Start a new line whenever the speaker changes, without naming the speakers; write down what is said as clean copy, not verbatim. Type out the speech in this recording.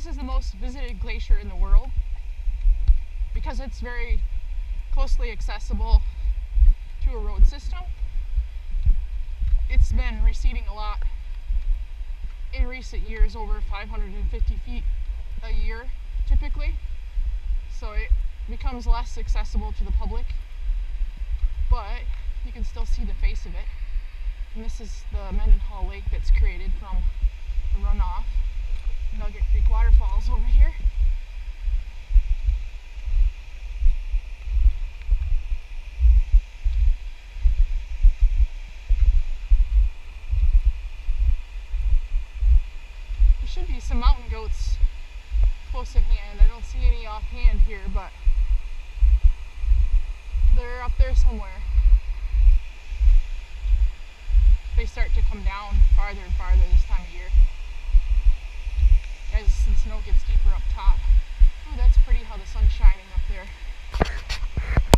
this is the most visited glacier in the world because it's very closely accessible to a road system. It's been receding a lot in recent years, over 550 feet a year typically, so it becomes less accessible to the public, but you can still see the face of it. And this is the Mendenhall Lake that's created from the runoff. Nugget Creek waterfalls over here. There should be some mountain goats close at hand. I don't see any offhand here, but they're up there somewhere. They start to come down farther and farther this time of year as the snow gets deeper up top.